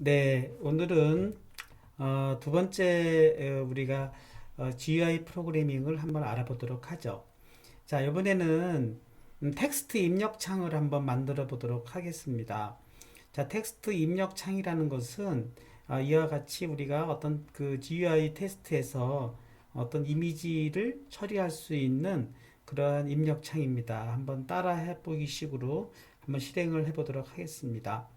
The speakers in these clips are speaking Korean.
네, 오늘은 두 번째 우리가 GUI 프로그래밍을 한번 알아보도록 하죠. 자, 이번에는 텍스트 입력 창을 한번 만들어 보도록 하겠습니다. 자, 텍스트 입력 창이라는 것은 이와 같이 우리가 어떤 그 GUI 테스트에서 어떤 이미지를 처리할 수 있는 그러한 입력 창입니다. 한번 따라 해보기 식으로 한번 실행을 해보도록 하겠습니다.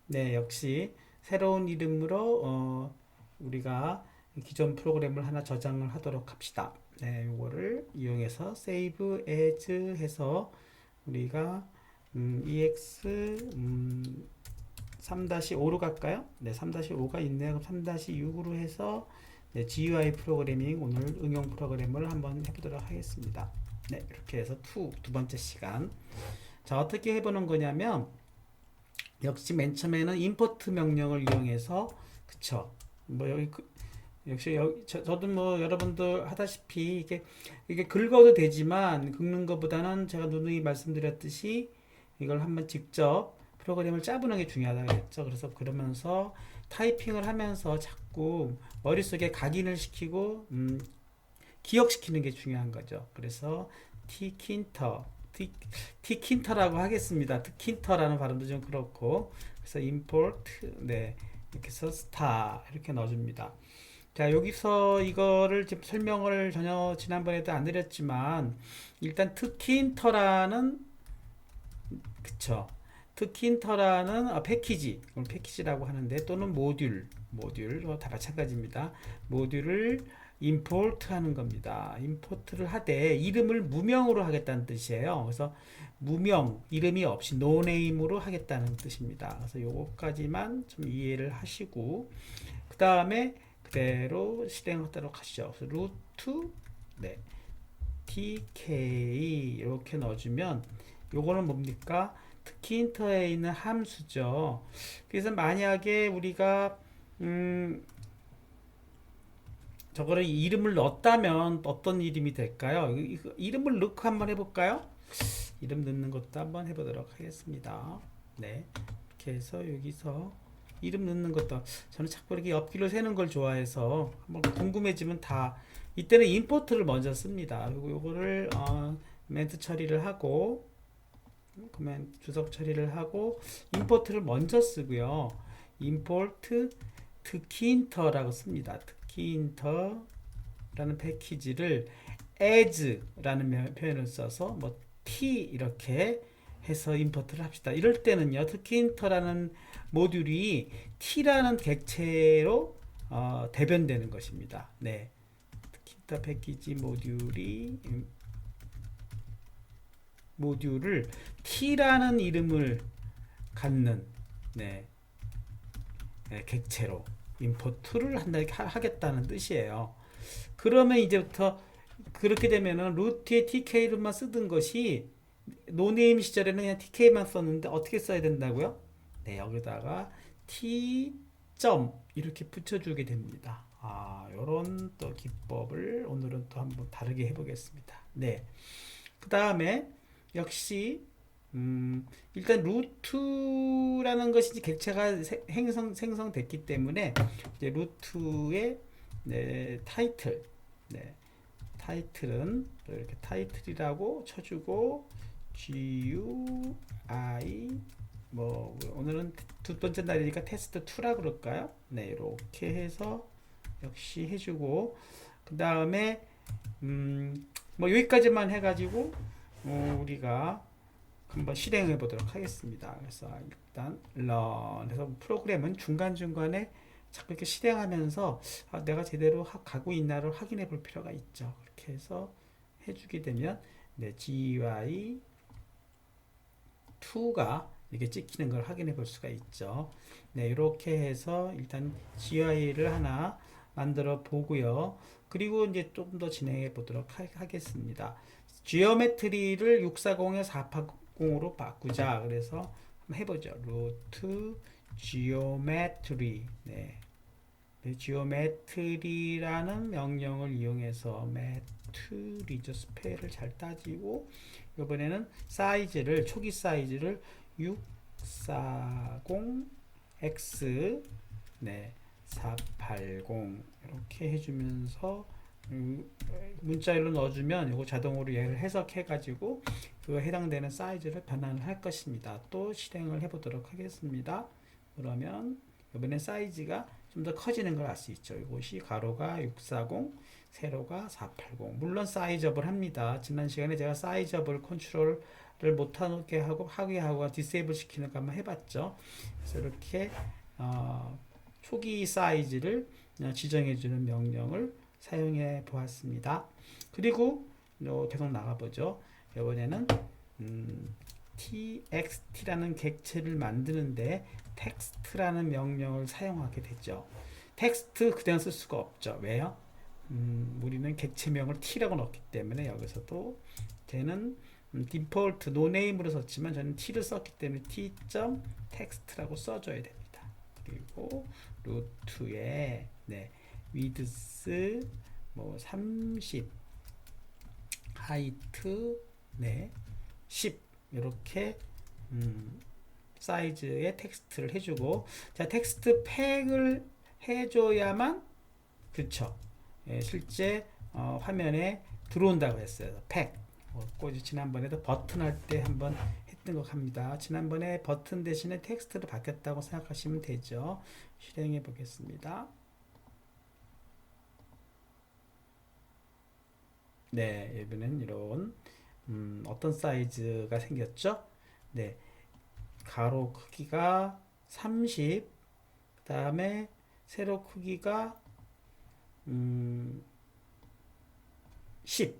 네, 역시 새로운 이름으로 우리가 기존 프로그램을 하나 저장을 하도록 합시다. 네, 요거를 이용해서 save as 해서 우리가 ex 3-5로 갈까요? 네, 3-5가 있네요. 그럼 3-6으로 해서 네, GUI 프로그래밍 오늘 응용 프로그램을 한번 해보도록 하겠습니다. 네, 이렇게 해서 두 번째 시간. 자, 어떻게 해보는 거냐면 역시 맨 처음에는 import 명령을 이용해서 그쵸 뭐 여기 역시 저도 뭐 여러분들 하다시피 이게 긁어도 되지만 긁는 것보다는 제가 누누이 말씀드렸듯이 이걸 한번 직접 프로그램을 짜보는 게 중요하다고 했죠. 그래서 그러면서 타이핑을 하면서 자꾸 머릿속에 각인을 시키고 기억시키는 게 중요한 거죠. 그래서 tkinter tkinter라고 하겠습니다. tkinter라는 발음도 좀 그렇고 그래서 import 네 이렇게 해서 star 이렇게 넣어줍니다. 자, 여기서 이거를 지금 설명을 전혀 지난번에도 안 드렸지만 일단 tkinter라는 그쵸 tkinter라는 패키지 패키지라고 하는데 또는 모듈 다 마찬가지입니다. 모듈을 import 하는 겁니다. import를 하되 이름을 무명으로 하겠다는 뜻이에요. 그래서 무명, 이름이 없이 노네임으로 하겠다는 뜻입니다. 그래서 요거까지만 좀 이해를 하시고 그 다음에 그대로 실행하도록 하시죠. 그래서 루트 네, tk 이렇게 넣어주면 요거는 뭡니까? 특히 인터에 있는 함수죠. 그래서 만약에 우리가 저거를 이름을 넣었다면 어떤 이름이 될까요? 이름을 넣고 한번 해볼까요? 이름 넣는 것도 한번 해보도록 하겠습니다. 네, 이렇게 해서 여기서 이름 넣는 것도 저는 자꾸 이렇게 옆길로 새는 걸 좋아해서 한번 궁금해지면 다 이때는 임포트를 먼저 씁니다. 그리고 요거를 멘트 처리를 하고 그러면 주석 처리를 하고 임포트를 먼저 쓰고요. import tkinter라고 씁니다. tkinter라는 패키지를 as라는 표현을 써서 뭐 t 이렇게 해서 임포트를 합시다. 이럴 때는요. tkinter라는 모듈이 t라는 객체로 대변되는 것입니다. 네. tkinter 패키지 모듈을 t라는 이름을 갖는 네, 네, 객체로 임포트를 하겠다는 뜻이에요. 그러면 이제부터 그렇게 되면은 루트에 tk로만 쓰던 것이 노네임 시절에는 그냥 tk만 썼는데 어떻게 써야 된다고요? 네, 여기다가 t 점 이렇게 붙여주게 됩니다. 요런 또 기법을 오늘은 또 한번 다르게 해보겠습니다. 네. 그 다음에 역시 일단 루트라는 것이 객체가 생성됐기 때문에 이제 루트의 네, 타이틀 네, 타이틀은 이렇게 타이틀이라고 쳐주고 GUI 뭐 오늘은 두 번째 날이니까 테스트 2라 그럴까요? 네, 이렇게 해서 역시 해주고 그 다음에 뭐 여기까지만 해가지고 우리가 한번 실행해 보도록 하겠습니다. 그래서 일단 run 해서 프로그램은 중간중간에 자꾸 이렇게 실행하면서 내가 제대로 가고 있나를 확인해 볼 필요가 있죠. 그렇게 해서 해주게 되면 네, GUI 2가 이렇게 찍히는 걸 확인해 볼 수가 있죠. 네, 이렇게 해서 일단 GUI를 하나 만들어 보고요. 그리고 이제 조금 더 진행해 보도록 하겠습니다. 지오메트리를 640에 480으로 바꾸자. 그래서 한번 해보죠. 루트 지오메트리 네. 네, 지오메트리라는 명령을 이용해서 매트리죠. 스펠을 잘 따지고 이번에는 초기 사이즈를 640x 네, 480 이렇게 해주면서 문자열로 넣어주면 이거 자동으로 얘를 해석해 가지고 그 해당되는 사이즈를 변환을 할 것입니다. 또 실행을 해 보도록 하겠습니다. 그러면 이번에 사이즈가 좀 더 커지는 걸 알 수 있죠. 이것이 가로가 640, 세로가 480. 물론 사이즈업을 합니다. 지난 시간에 제가 사이즈업을 컨트롤을 못하게 하고 디세이블 시키는 거 한번 해봤죠. 그래서 이렇게 초기 사이즈를 지정해주는 명령을 사용해 보았습니다. 그리고 계속 나가보죠. 이번에는 txt라는 객체를 만드는데 텍스트라는 명령을 사용하게 됐죠. 텍스트 그냥 쓸 수가 없죠. 왜요? 우리는 객체명을 t라고 넣었기 때문에 여기서도 쟤는 디폴트 노네임으로 썼지만 저는 t를 썼기 때문에 t.text라고 써줘야 됩니다. 그리고 루트에 width 뭐 30, height 10 이렇게 사이즈의 텍스트를 해주고, 자 텍스트 팩을 해줘야만 그쵸 실제 화면에 들어온다고 했어요. 팩 지난번에도 버튼 할 때 한번 했던 것 같습니다. 지난번에 버튼 대신에 텍스트로 바뀌었다고 생각하시면 되죠. 실행해 보겠습니다. 네, 이번엔 이런 어떤 사이즈가 생겼죠? 네, 가로 크기가 30, 그 다음에 세로 크기가 10,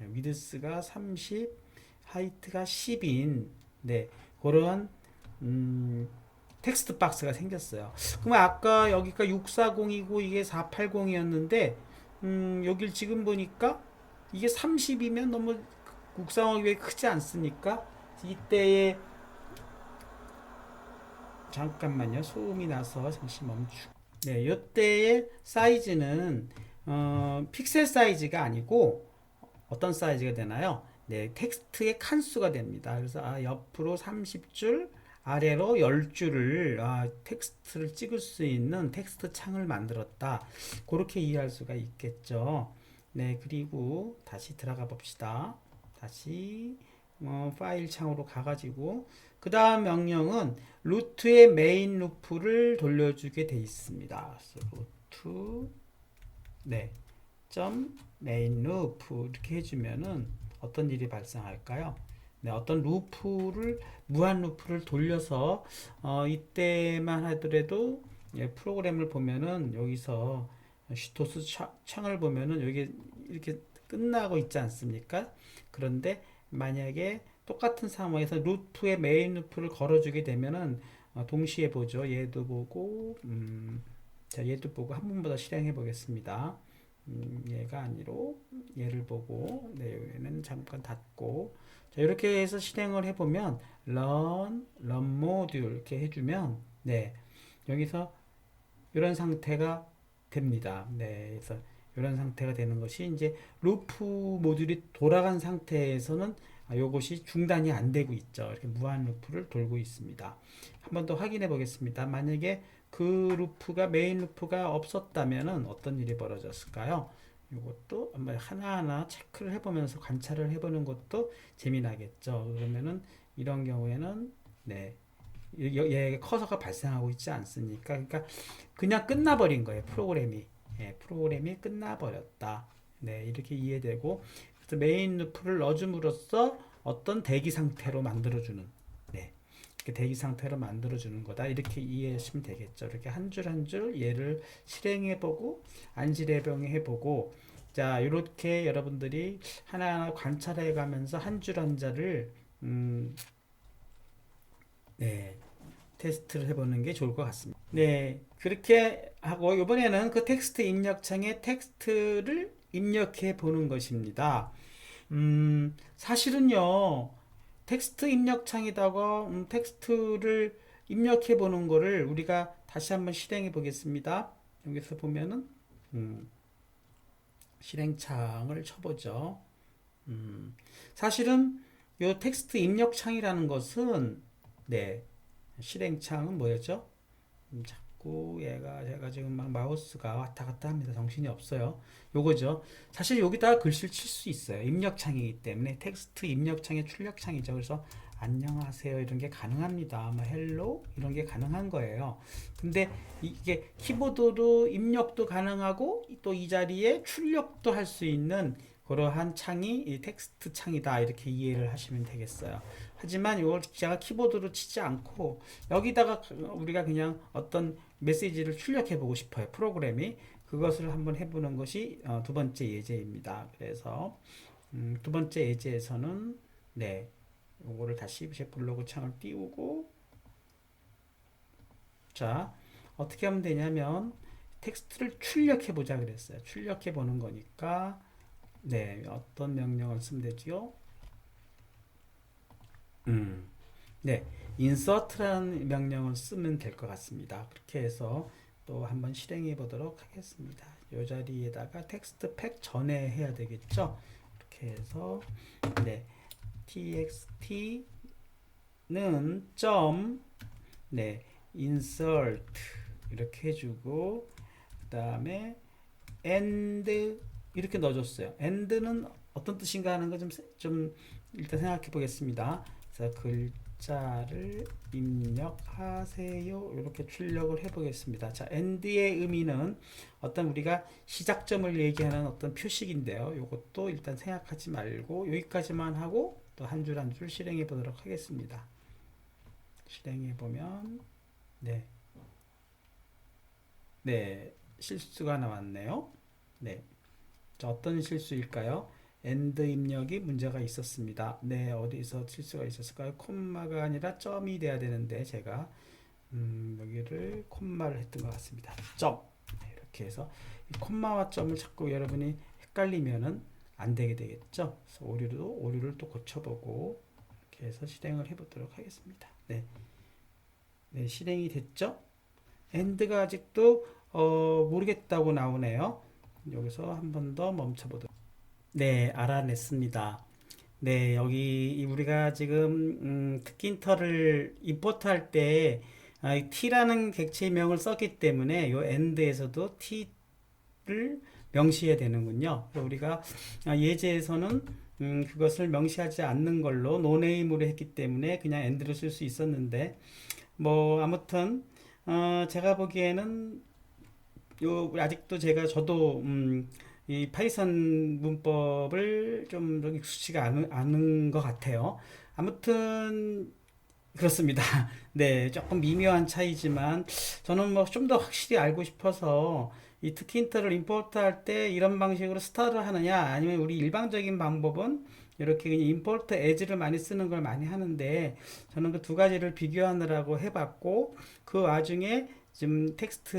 위드스가 30, 하이트가 10인 그런 텍스트 박스가 생겼어요. 그럼 아까 여기가 640이고 이게 480이었는데 여길 지금 보니까 이게 30이면 너무 국상황이 왜 크지 않습니까? 이때에 잠깐만요. 소음이 나서 잠시 멈추고. 네, 이때의 사이즈는 픽셀 사이즈가 아니고 어떤 사이즈가 되나요? 네, 텍스트의 칸수가 됩니다. 그래서 옆으로 30줄, 아래로 10줄을 텍스트를 찍을 수 있는 텍스트 창을 만들었다. 그렇게 이해할 수가 있겠죠. 네, 그리고 다시 들어가 봅시다. 다시 파일 창으로 가가지고 그 다음 명령은 루트의 메인 루프를 돌려주게 돼 있습니다. 루트 점 메인 루프 이렇게 해주면은 어떤 일이 발생할까요? 네, 어떤 루프를 무한 루프를 돌려서 이때만 하더라도 프로그램을 보면은 여기서 슈토스 창을 보면은 여기 이렇게 끝나고 있지 않습니까? 그런데 만약에 똑같은 상황에서 루프의 메인 루프를 걸어주게 되면은 동시에 보죠. 얘도 보고 자 얘도 보고 한 번보다 실행해 보겠습니다. 얘가 아니로 얘를 보고 얘는 잠깐 닫고 자 이렇게 해서 실행을 해보면 run module 이렇게 해주면 여기서 이런 상태가 됩니다. 그래서 이런 상태가 되는 것이 이제 루프 모듈이 돌아간 상태에서는 요것이 중단이 안 되고 있죠. 이렇게 무한 루프를 돌고 있습니다. 한 번 더 확인해 보겠습니다. 만약에 그 루프가 메인 루프가 없었다면은 어떤 일이 벌어졌을까요? 이것도 한번 하나하나 체크를 해보면서 관찰을 해보는 것도 재미나겠죠. 그러면은 이런 경우에는 얘 커서가 발생하고 있지 않습니까? 그러니까 그냥 끝나버린 거예요. 프로그램이 끝나버렸다. 이렇게 이해되고 그래서 메인 루프를 넣어줌으로써 어떤 대기 상태로 만들어주는 이렇게 대기 상태로 만들어주는 거다. 이렇게 이해하시면 되겠죠. 이렇게 한 줄 한 줄 얘를 실행해보고 안지레병해보고 자 이렇게 여러분들이 하나하나 관찰해가면서 한 줄 한 줄을 테스트를 해보는 게 좋을 것 같습니다. 그렇게 하고 이번에는 그 텍스트 입력창에 텍스트를 입력해 보는 것입니다. 사실은요 텍스트 입력창에다가 텍스트를 입력해 보는 거를 우리가 다시 한번 실행해 보겠습니다. 여기서 보면은 실행창을 쳐보죠. 사실은 이 텍스트 입력창이라는 것은 실행창은 뭐였죠? 자꾸 얘가 제가 지금 막 마우스가 왔다 갔다 합니다. 정신이 없어요. 요거죠. 사실 여기다가 글씨를 칠 수 있어요. 입력창이기 때문에 텍스트 입력창의 출력창이죠. 그래서 안녕하세요 이런 게 가능합니다. 뭐 헬로 이런 게 가능한 거예요. 근데 이게 키보드로 입력도 가능하고 또 이 자리에 출력도 할 수 있는 그러한 창이 이 텍스트 창이다 이렇게 이해를 하시면 되겠어요. 하지만 이걸 제가 키보드로 치지 않고 여기다가 우리가 그냥 어떤 메시지를 출력해 보고 싶어요. 프로그램이 그것을 한번 해보는 것이 두 번째 예제입니다. 그래서 두 번째 예제에서는 네 요거를 다시 제 블로그 창을 띄우고 자 어떻게 하면 되냐면 텍스트를 출력해 보자 그랬어요. 출력해 보는 거니까 네 어떤 명령을 쓰면 되지요? 네, insert라는 명령을 쓰면 될 것 같습니다. 그렇게 해서 또 한번 실행해 보도록 하겠습니다. 이 자리에다가 텍스트 팩 전에 해야 되겠죠? 이렇게 해서 네, txt는 점 네, insert 이렇게 해주고 그 다음에 and 이렇게 넣어줬어요. and는 어떤 뜻인가 하는 거 좀 일단 생각해 보겠습니다. 그래서 글자를 입력하세요. 이렇게 출력을 해 보겠습니다. 자, and의 의미는 어떤 우리가 시작점을 얘기하는 어떤 표식인데요. 이것도 일단 생각하지 말고 여기까지만 하고 또 한 줄 한 줄 실행해 보도록 하겠습니다. 실행해 보면 네. 네. 실수가 나왔네요. 네. 자, 어떤 실수일까요? 엔드 입력이 문제가 있었습니다. 네, 어디서 실수가 있었을까요? 콤마가 아니라 점이 돼야 되는데 제가 여기를 콤마를 했던 것 같습니다. 점 네, 이렇게 해서 이 콤마와 점을 자꾸 여러분이 헷갈리면은 안 되게 되겠죠. 그래서 오류를 또 고쳐보고 이렇게 해서 실행을 해보도록 하겠습니다. 네, 네 실행이 됐죠? 엔드가 아직도 모르겠다고 나오네요. 여기서 한 번 더 멈춰보도록. 네, 알아냈습니다. 네, 여기 우리가 지금 특킨터를 임포트 할 때 t라는 객체명을 썼기 때문에 이 end에서도 t를 명시해야 되는군요. 우리가 예제에서는 그것을 명시하지 않는 걸로 노네임으로 했기 때문에 그냥 end를 쓸 수 있었는데 뭐 아무튼 제가 보기에는 아직도 저도 이 파이썬 문법을 좀 익숙치가 않은 것 같아요. 아무튼 그렇습니다. 네, 조금 미묘한 차이지만 저는 뭐 좀 더 확실히 알고 싶어서 이 특힌트를 임포트 할 때 이런 방식으로 스타트를 하느냐 아니면 우리 일반적인 방법은 이렇게 그냥 임포트 as를 많이 쓰는 걸 많이 하는데 저는 그 두 가지를 비교하느라고 해봤고 그 와중에 지금 텍스트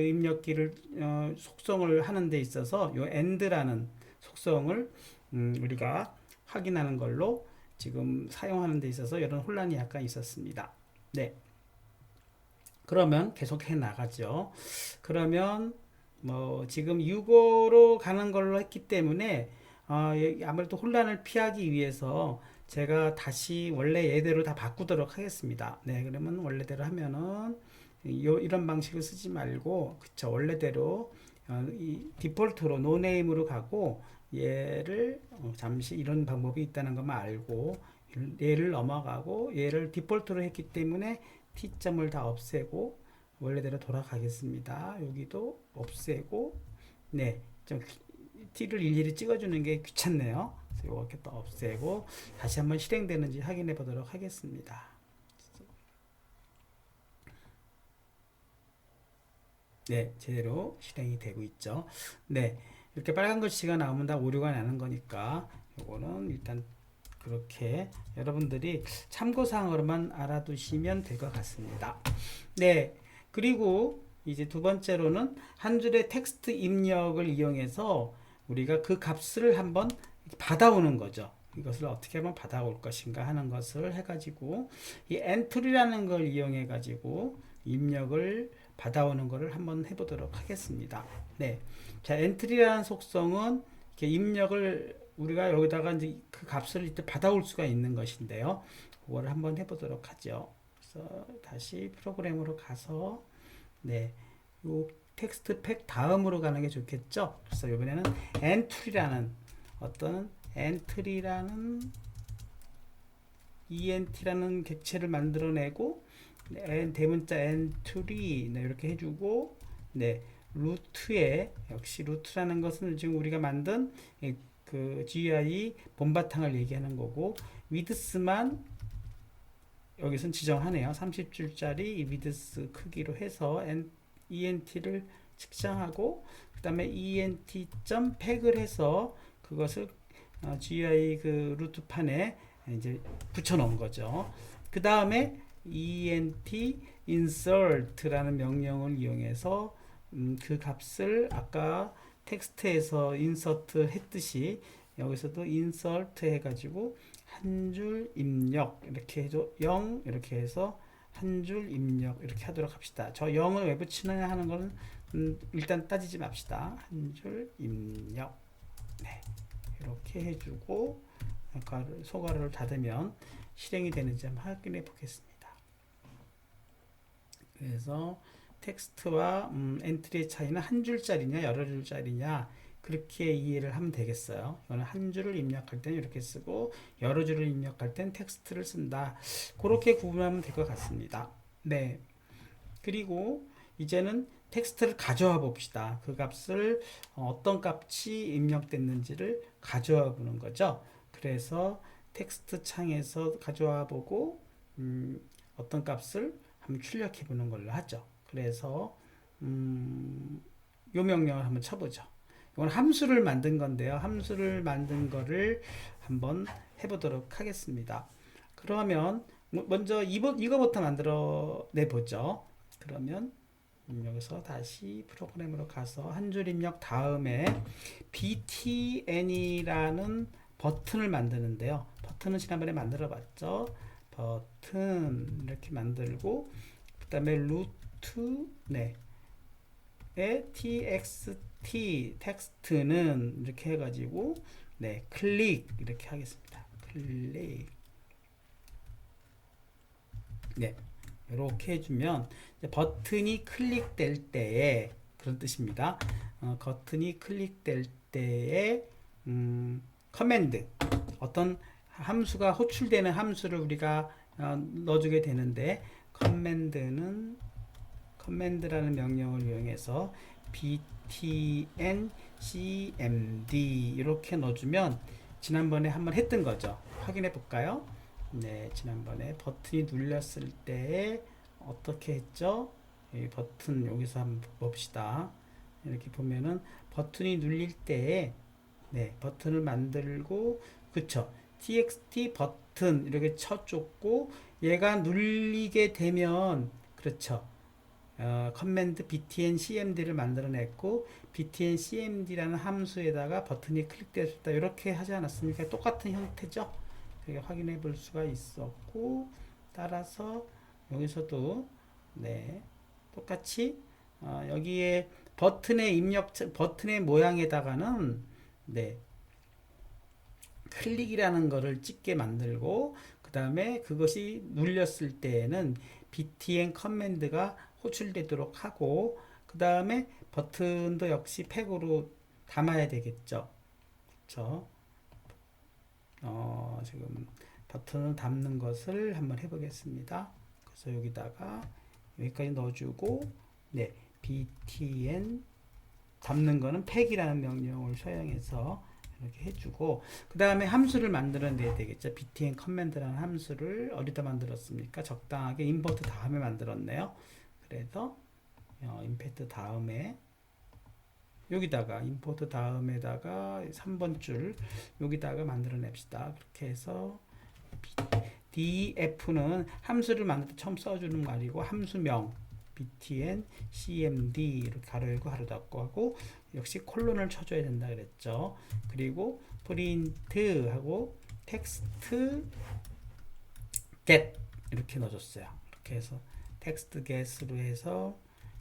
입력기를 속성을 하는 데 있어서 요 end라는 속성을 우리가 확인하는 걸로 지금 사용하는 데 있어서 이런 혼란이 약간 있었습니다. 네. 그러면 계속 해 나가죠. 그러면 뭐 지금 6호로 가는 걸로 했기 때문에 아무래도 혼란을 피하기 위해서 제가 다시 원래 예대로 다 바꾸도록 하겠습니다. 네, 그러면 원래대로 하면은 이런 방식을 쓰지 말고 그쵸 원래대로 이 디폴트로 노네임으로 가고 얘를 잠시 이런 방법이 있다는 것만 알고 얘를 넘어가고 얘를 디폴트로 했기 때문에 t점을 다 없애고 원래대로 돌아가겠습니다. 여기도 없애고 네, 좀 t를 일일이 찍어주는 게 귀찮네요. 그래서 이렇게 또 없애고 다시 한번 실행되는지 확인해 보도록 하겠습니다. 네, 제대로 실행이 되고 있죠. 네, 이렇게 빨간 글씨가 나오면 다 오류가 나는 거니까 이거는 일단 그렇게 여러분들이 참고사항으로만 알아두시면 될 것 같습니다. 네, 그리고 이제 두 번째로는 한 줄의 텍스트 입력을 이용해서 우리가 그 값을 한번 받아오는 거죠. 이것을 어떻게 하면 받아올 것인가 하는 것을 해가지고 이 엔트리라는 걸 이용해가지고 입력을 받아오는 것을 한번 해보도록 하겠습니다. 네, 자 엔트리라는 속성은 이렇게 입력을 우리가 여기다가 이제 그 값을 이때 받아올 수가 있는 것인데요. 그거를 한번 해보도록 하죠. 그래서 다시 프로그램으로 가서 네, 요 텍스트 팩 다음으로 가는 게 좋겠죠. 그래서 이번에는 엔트리라는 어떤 엔트리라는 ent라는 객체를 만들어내고 대문자 엔트리 네, 이렇게 해주고 네, 루트에 역시 루트라는 것은 지금 우리가 만든 그 GUI 본바탕을 얘기하는 거고 위드스만 여기선 지정하네요. 30줄짜리 이 위드스 크기로 해서 ent를 측정하고 그 다음에 ent.팩을 해서 그것을 GUI 그 루트판에 이제 붙여 놓은 거죠. 그 다음에 ent insert라는 명령을 이용해서 그 값을 아까 텍스트에서 insert 했듯이 여기서도 insert 해가지고 한 줄 입력 이렇게 해서 0 이렇게 해서 한 줄 입력 이렇게 하도록 합시다. 저 0을 왜 붙이느냐 하는 거는 일단 따지지 맙시다. 한 줄 입력 네, 이렇게 해주고 소괄호를 닫으면 실행이 되는지 한번 확인해 보겠습니다. 그래서 텍스트와 엔트리의 차이는 한 줄짜리냐 여러 줄짜리냐 그렇게 이해를 하면 되겠어요. 이거는 한 줄을 입력할 때는 이렇게 쓰고 여러 줄을 입력할 때는 텍스트를 쓴다. 그렇게 구분하면 될 것 같습니다. 네. 그리고 이제는 텍스트를 가져와 봅시다. 그 값을 어떤 값이 입력됐는지를 가져와 보는 거죠. 그래서 텍스트 창에서 가져와 보고 어떤 값을 한번 출력해 보는 걸로 하죠. 그래서 요 명령을 한번 쳐보죠. 이건 함수를 만든 건데요. 함수를 만든 거를 한번 해보도록 하겠습니다. 그러면 먼저 이거부터 만들어 내보죠. 그러면 여기서 다시 프로그램으로 가서 한 줄 입력 다음에 btn이라는 버튼을 만드는데요. 버튼은 지난번에 만들어 봤죠. 버튼 이렇게 만들고 그 다음에 루트 네 txt 텍스트는 이렇게 해가지고 네 클릭 이렇게 하겠습니다. 클릭 네 이렇게 해주면 버튼이 클릭될 때에 그런 뜻입니다. 버튼이 클릭될 때에 커맨드 어떤 함수가 호출되는 함수를 우리가 넣어주게 되는데 커맨드라는 명령을 이용해서 btn cmd 이렇게 넣어주면 지난번에 한번 했던 거죠. 확인해 볼까요? 네, 지난번에 버튼이 눌렸을 때 어떻게 했죠? 이 버튼 여기서 한번 봅시다. 이렇게 보면은 버튼이 눌릴 때 네, 버튼을 만들고 그쵸? txt 버튼 이렇게 쳐줬고 얘가 눌리게 되면 그렇죠? 커맨드 btn cmd를 만들어냈고 btn cmd라는 함수에다가 버튼이 클릭되었다 이렇게 하지 않았습니까? 똑같은 형태죠. 확인해 볼 수가 있었고 따라서 여기서도 네 똑같이 여기에 버튼의 모양에다가는 네 클릭이라는 거를 찍게 만들고 그 다음에 그것이 눌렸을 때에는 btn 커맨드가 호출되도록 하고 그 다음에 버튼도 역시 팩으로 담아야 되겠죠. 그렇죠? 지금 버튼을 담는 것을 한번 해보겠습니다. 그래서 여기까지 넣어주고 네 btn 담는 거는 팩이라는 명령을 사용해서 이렇게 해주고 그 다음에 함수를 만들어내야 되겠죠. btn 커맨드라는 함수를 어디다 만들었습니까? 적당하게 임포트 다음에 만들었네요. 그래서 임포트 다음에 여기다가 임포트 다음에다가 3번 줄 여기다가 만들어냅시다. 그렇게 해서 df는 함수를 만들 때 처음 써주는 말이고 함수명 btn cmd 이렇게 가로 열고 가로 닫고 하고 역시 콜론을 쳐줘야 된다 그랬죠. 그리고 프린트 하고 텍스트 get 이렇게 넣어줬어요. 이렇게 해서 텍스트 get으로 해서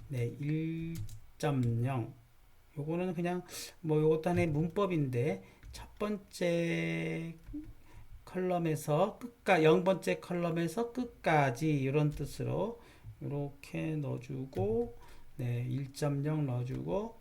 네 1.0 요거는 그냥 뭐 요것도 하나의 문법인데 첫 번째 컬럼에서 0번째 컬럼에서 끝까지 이런 뜻으로 이렇게 넣어주고 네, 1.0 넣어주고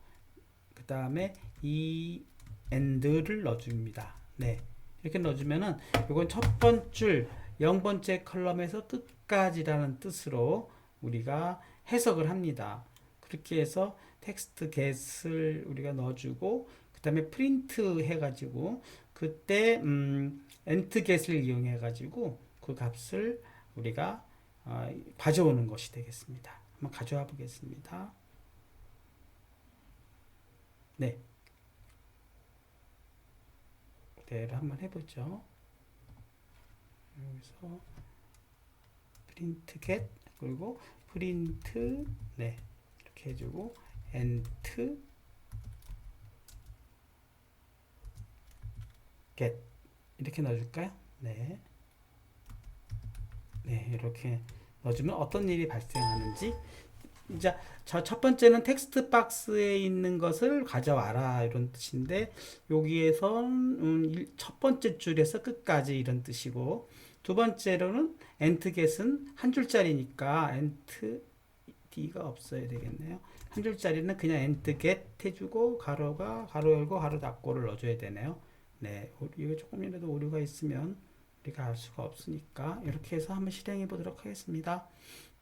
그 다음에 이 AND를 넣어줍니다. 네, 이렇게 넣어주면은 이건 첫 번째 줄 0번째 컬럼에서 끝까지라는 뜻으로 우리가 해석을 합니다. 그렇게 해서 텍스트 get을 우리가 넣어주고 그 다음에 프린트 해가지고 그때 ent get을 이용해가지고 그 값을 우리가 가져오는 것이 되겠습니다. 한번 가져와 보겠습니다. 네, 그대로 한번 해보죠. 여기서 print get 그리고 print 네 이렇게 해주고 ent get 이렇게 넣어줄까요? 네, 네 이렇게 넣어주면 어떤 일이 발생하는지 이제 첫 번째는 텍스트 박스에 있는 것을 가져와라 이런 뜻인데 여기에서 첫 번째 줄에서 끝까지 이런 뜻이고 두 번째로는 ent get은 한 줄짜리니까 ent d가 없어야 되겠네요. 한 줄짜리는 그냥 ent get 해주고 가로가 가로 열고 가로 닫고를 넣어줘야 되네요. 네, 이게 조금이라도 오류가 있으면 우리가 알 수가 없으니까 이렇게 해서 한번 실행해 보도록 하겠습니다.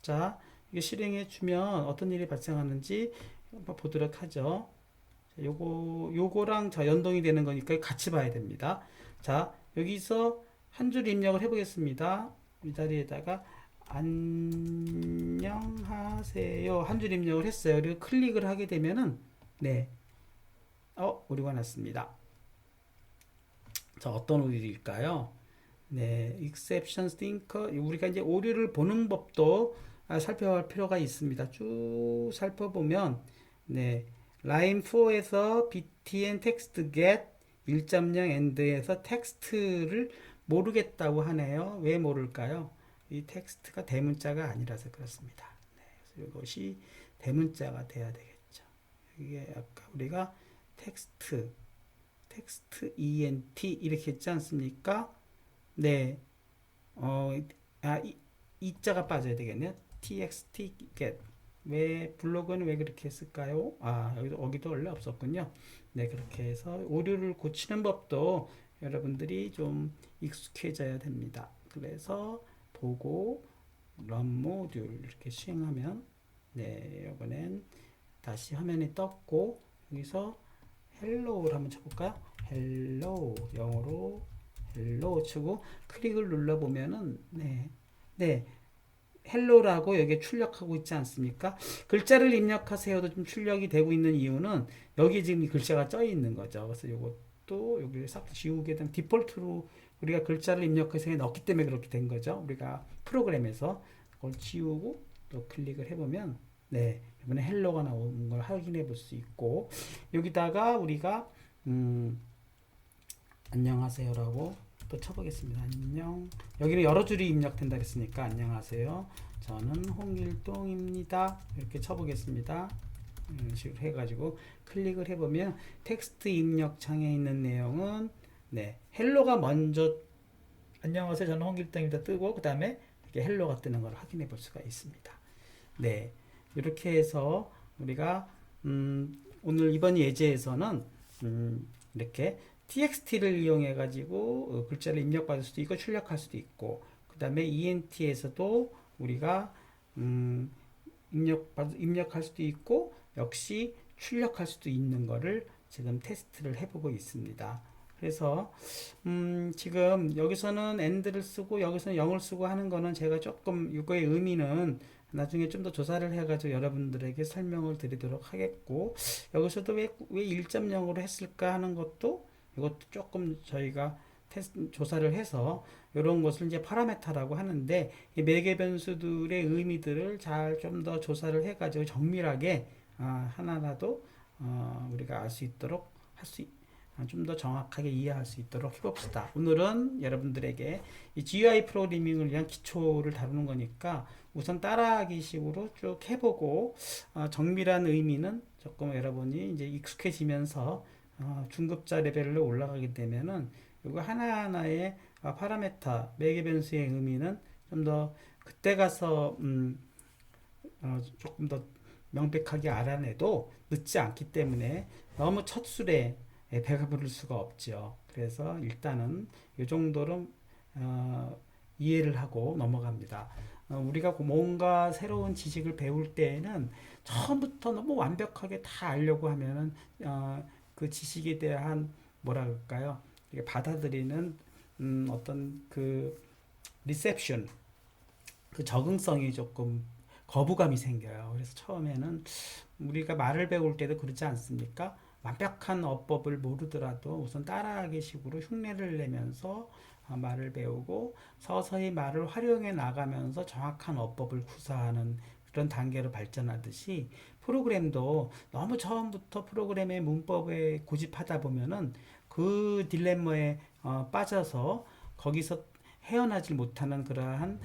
자, 이게 실행해 주면 어떤 일이 발생하는지 한번 보도록 하죠. 요거랑 연동이 되는 거니까 같이 봐야 됩니다. 자, 여기서 한 줄 입력을 해보겠습니다. 이 자리에다가 안녕하세요 한 줄 입력을 했어요. 그리고 클릭을 하게 되면은 네, 오류가 났습니다. 자, 어떤 오류일까요? 네, exceptions thinker 우리가 이제 오류를 보는 법도 살펴볼 필요가 있습니다. 쭉 살펴보면 네, 라인 4에서 btn text get 1.0 end에서 텍스트를 모르겠다고 하네요. 왜 모를까요? 이 텍스트가 대문자가 아니라서 그렇습니다. 네, 그래서 이것이 대문자가 돼야 되겠죠. 이게 아까 우리가 텍스트 ent 이렇게 했지 않습니까? 네, 이자가 빠져야 되겠네요. txt get 왜 블로그는 왜 그렇게 했을까요? 여기도 원래 없었군요. 네, 그렇게 해서 오류를 고치는 법도 여러분들이 좀 익숙해져야 됩니다. 그래서 보고 run 모듈 이렇게 수행하면 네, 이번엔 다시 화면이 떴고 여기서 헬로우를 한번 쳐볼까요? 헬로우 영어로 헬로우 치고 클릭을 눌러보면은 네 헬로라고 여기에 출력하고 있지 않습니까? 글자를 입력하세요도 좀 출력이 되고 있는 이유는 여기 지금 이 글자가 쪄 있는 거죠. 그래서 이것도 여기를 싹 지우게 되면 디폴트로 우리가 글자를 입력해서 넣기 때문에 그렇게 된 거죠. 우리가 프로그램에서 그걸 지우고 또 클릭을 해보면 네 이번에 헬로가 나오는 걸 확인해 볼 수 있고 여기다가 우리가 안녕하세요라고 또 쳐보겠습니다. 안녕. 여기는 여러 줄이 입력된다 그랬으니까 안녕하세요. 저는 홍길동입니다. 이렇게 쳐보겠습니다. 이런 식으로 해가지고 클릭을 해보면 텍스트 입력 창에 있는 내용은 네 헬로가 먼저 안녕하세요. 저는 홍길동입니다. 뜨고 그 다음에 이렇게 헬로가 뜨는 걸 확인해 볼 수가 있습니다. 네 이렇게 해서 우리가 오늘 이번 예제에서는 이렇게 txt를 이용해 가지고 글자를 입력받을 수도 있고 출력할 수도 있고 그 다음에 ent에서도 우리가 입력할 수도 있고 역시 출력할 수도 있는 거를 지금 테스트를 해보고 있습니다. 그래서 지금 여기서는 and를 쓰고 여기서는 0을 쓰고 하는 거는 제가 조금 이거의 의미는 나중에 좀 더 조사를 해가지고 여러분들에게 설명을 드리도록 하겠고 여기서도 왜 1.0으로 했을까 하는 것도 이것도 조금 저희가 조사를 해서 이런 것을 이제 파라메타라고 하는데 이 매개 변수들의 의미들을 잘 좀 더 조사를 해가지고 정밀하게 하나하나도 우리가 알 수 있도록 좀 더 정확하게 이해할 수 있도록 해봅시다. 오늘은 여러분들에게 이 GUI 프로그래밍을 위한 기초를 다루는 거니까 우선 따라하기 식으로 쭉 해보고 정밀한 의미는 조금 여러분이 이제 익숙해지면서 중급자 레벨로 올라가게 되면은 이거 하나하나의 파라메타 매개 변수의 의미는 좀 더 그때 가서 조금 더 명백하게 알아내도 늦지 않기 때문에 너무 첫 술에 배가 부를 수가 없죠. 그래서 일단은 이 정도로 이해를 하고 넘어갑니다. 우리가 뭔가 새로운 지식을 배울 때에는 처음부터 너무 완벽하게 다 알려고 하면은 그 지식에 대한 뭐라 그럴까요? 이게 받아들이는 어떤 그 리셉션, 그 적응성이 조금 거부감이 생겨요. 그래서 처음에는 우리가 말을 배울 때도 그렇지 않습니까? 완벽한 어법을 모르더라도 우선 따라하기 식으로 흉내를 내면서 말을 배우고 서서히 말을 활용해 나가면서 정확한 어법을 구사하는 그런 단계로 발전하듯이 프로그램도 너무 처음부터 프로그램의 문법에 고집하다 보면은 그 딜레마에 빠져서 거기서 헤어나질 못하는 그러한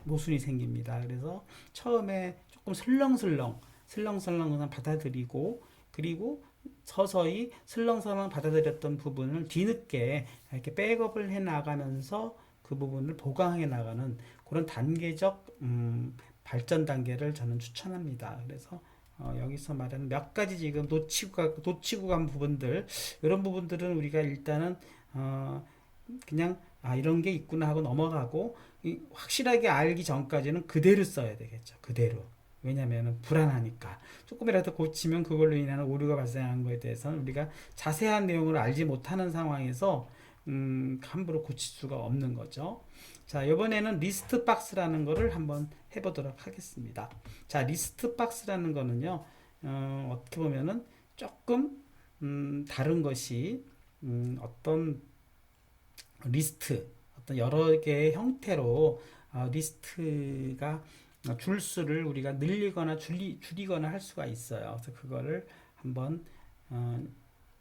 모순이 생깁니다. 그래서 처음에 조금 슬렁슬렁 그냥 받아들이고 그리고 서서히 슬렁슬렁 받아들였던 부분을 뒤늦게 이렇게 백업을 해 나가면서 그 부분을 보강해 나가는 그런 단계적 발전 단계를 저는 추천합니다. 그래서 여기서 말하는 몇 가지 지금 놓치고 간 부분들 이런 부분들은 우리가 일단은 그냥 이런 게 있구나 하고 넘어가고 확실하게 알기 전까지는 그대로 써야 되겠죠. 그대로. 왜냐하면 불안하니까 조금이라도 고치면 그걸로 인한 오류가 발생한 거에 대해서는 우리가 자세한 내용을 알지 못하는 상황에서 함부로 고칠 수가 없는 거죠. 자, 이번에는 리스트 박스라는 거를 한번 해보도록 하겠습니다. 자, 리스트 박스라는 거는요, 어떻게 보면은 조금 다른 것이 어떤 리스트, 어떤 여러 개의 형태로 리스트가 줄수를 우리가 늘리거나 줄이거나 할 수가 있어요. 그래서 그거를 한번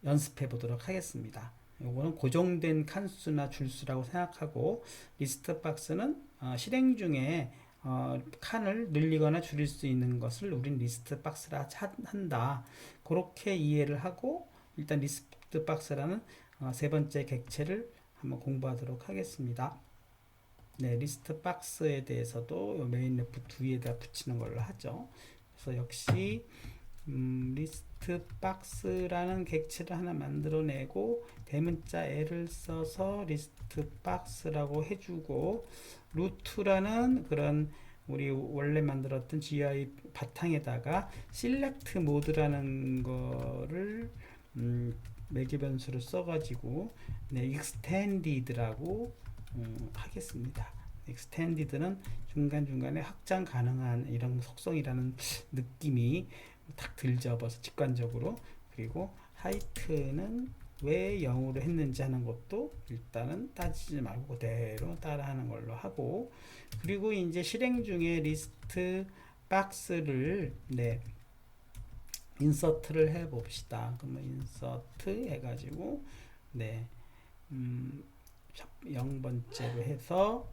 연습해 보도록 하겠습니다. 이거는 고정된 칸수나 줄수라고 생각하고 리스트 박스는 실행 중에 칸을 늘리거나 줄일 수 있는 것을 우린 리스트 박스라 한다. 그렇게 이해를 하고 일단 리스트 박스라는 세 번째 객체를 한번 공부하도록 하겠습니다. 네, 리스트 박스에 대해서도 메인 레프트 위에다 붙이는 걸로 하죠. 그래서 역시 리스트 박스라는 객체를 하나 만들어내고 대문자 L을 써서 리스트 박스라고 해주고 루트라는 그런 우리 원래 만들었던 GUI 바탕에다가 select 모드라는 거를 매개 변수를 써가지고 네, extended라고 하겠습니다. extended는 중간중간에 확장 가능한 이런 속성이라는 느낌이 딱 들죠. 벌써 직관적으로. 그리고 height는 왜 0으로 했는지 하는 것도 일단은 따지지 말고 그대로 따라하는 걸로 하고 그리고 이제 실행 중에 리스트 박스를 네, 인서트를 해 봅시다. 그러면 인서트 해가지고 네 0번째로 해서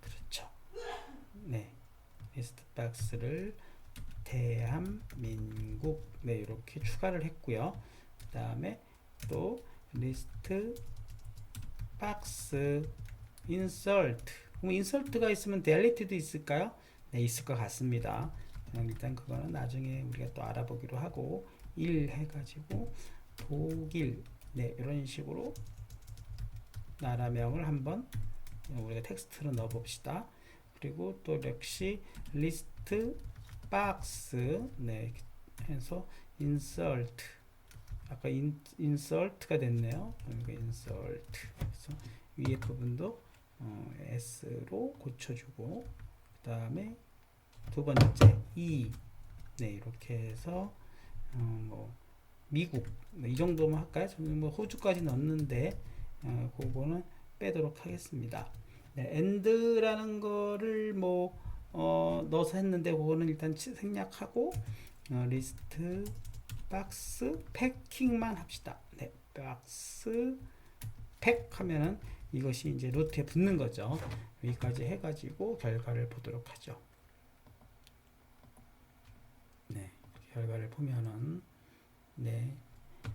그렇죠. 네 리스트 박스를 대한민국 네 이렇게 추가를 했고요. 그 다음에 또 리스트 박스 인서트 그럼 인서트가 있으면 델리트도 있을까요? 네 있을 것 같습니다. 일단 그거는 나중에 우리가 또 알아보기로 하고 1 해가지고 독일 네 이런 식으로 나라명을 한번 우리가 텍스트로 넣어 봅시다. 그리고 또 역시 리스트 박스 네 해서 인서트 아까 인서트가 됐네요. 그러니까 인서트 그래서 위에 부분도 S로 고쳐주고 그 다음에 두 번째 E 네 이렇게 해서 뭐 미국 네, 이 정도만 할까요? 저는 뭐 호주까지 넣었는데 그거는 빼도록 하겠습니다. 네, and라는 거를 뭐 넣어서 했는데 그거는 일단 생략하고 리스트 박스 패킹만 합시다. 네, 박스 팩 하면은 이것이 이제 루트에 붙는 거죠. 여기까지 해가지고 결과를 보도록 하죠. 네, 결과를 보면은 네,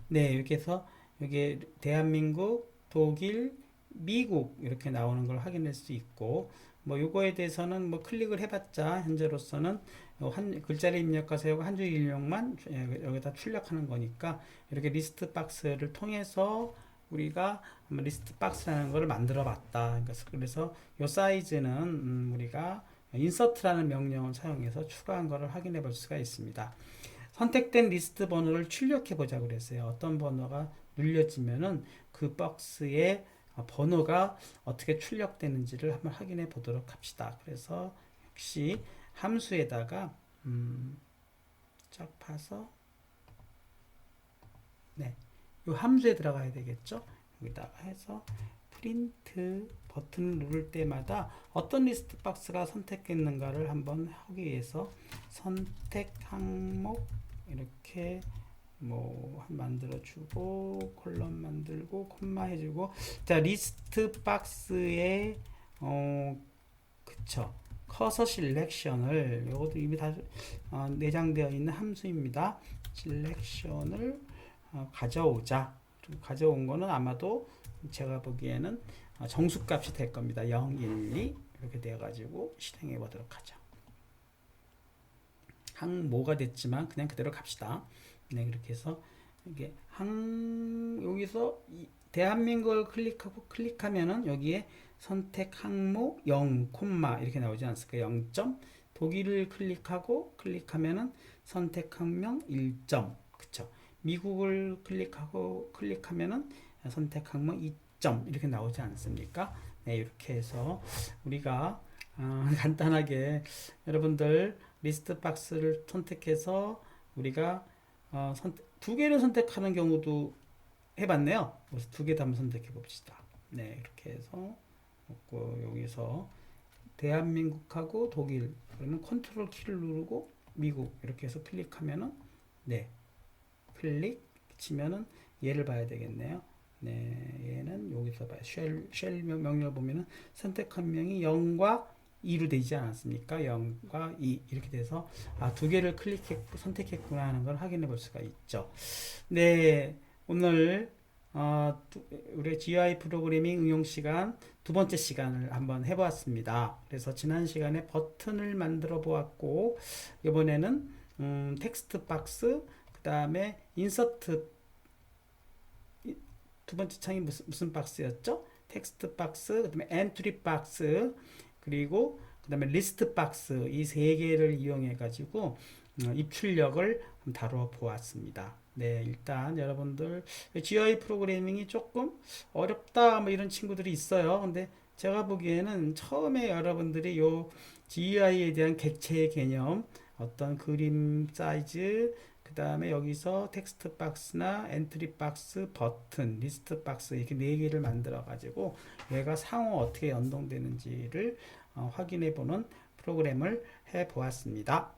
네 이렇게 해서 여기 대한민국, 독일, 미국 이렇게 나오는 걸 확인할 수 있고 뭐 요거에 대해서는 뭐 클릭을 해봤자 현재로서는 한 글자를 입력해서 한 줄 입력만 여기다 출력하는 거니까 이렇게 리스트 박스를 통해서 우리가 한번 리스트 박스라는 것을 만들어 봤다. 그래서 이 사이즈는 우리가 인서트라는 명령을 사용해서 추가한 것을 확인해 볼 수가 있습니다. 선택된 리스트 번호를 출력해 보자 그랬어요. 어떤 번호가 눌려지면은 그 박스의 번호가 어떻게 출력되는지를 한번 확인해 보도록 합시다. 그래서 역시 함수에다가 쫙 파서 네, 이 함수에 들어가야 되겠죠. 여기다가 해서 프린트 버튼을 누를 때마다 어떤 리스트 박스가 선택했는가를 한번 하기 위해서 선택 항목 이렇게 뭐 만들어 주고 콜럼 만들고 콤마 해주고 자 리스트 박스에 그쵸 커서 실렉션을 이것도 이미 다 내장되어 있는 함수입니다. 실렉션을 가져오자. 가져온 거는 아마도 제가 보기에는 정수값이 될 겁니다. 0, 1, 2 이렇게 되어 가지고 실행해 보도록 하죠. 항모가 됐지만 그냥 그대로 갑시다. 네, 그렇게 해서 이게 여기서 대한민국을 클릭하면은 여기에 선택 항목 0, 이렇게 나오지 않습니까? 0점. 독일을 클릭하면은 선택 항목 1점. 그쵸? 미국을 클릭하면은 선택 항목 2점 이렇게 나오지 않습니까? 네, 이렇게 해서 우리가 간단하게 여러분들 리스트 박스를 선택해서 우리가 두 개를 선택하는 경우도 해봤네요. 그래서 두 개 다 한번 선택해 봅시다. 네, 이렇게 해서 여기서 대한민국하고 독일 그러면 컨트롤 키를 누르고 미국 이렇게 해서 클릭하면은 네 클릭 치면은 얘를 봐야 되겠네요. 네, 얘는 여기서 봐요. 쉘 명령을 보면은 선택한 명이 0과 2로 되지 않았습니까? 0과 2 이렇게 돼서 두 개를 선택했구나 하는 걸 확인해 볼 수가 있죠. 네, 오늘 우리 GUI 프로그래밍 응용 시간 두 번째 시간을 한번 해보았습니다. 그래서 지난 시간에 버튼을 만들어 보았고 이번에는 텍스트 박스 그 다음에 인서트 두 번째 창이 무슨 박스였죠? 텍스트 박스, 그 다음에 엔트리 박스, 그리고 그 다음에 리스트 박스 이 세 개를 이용해 가지고 입출력을 다루어 보았습니다. 네, 일단 여러분들 GUI 프로그래밍이 조금 어렵다 뭐 이런 친구들이 있어요. 근데 제가 보기에는 처음에 여러분들이 요 GUI에 대한 객체의 개념, 어떤 그림 사이즈, 그 다음에 여기서 텍스트 박스나 엔트리 박스, 버튼, 리스트 박스 이렇게 네 개를 만들어 가지고 얘가 상호 어떻게 연동되는지를 확인해 보는 프로그램을 해 보았습니다.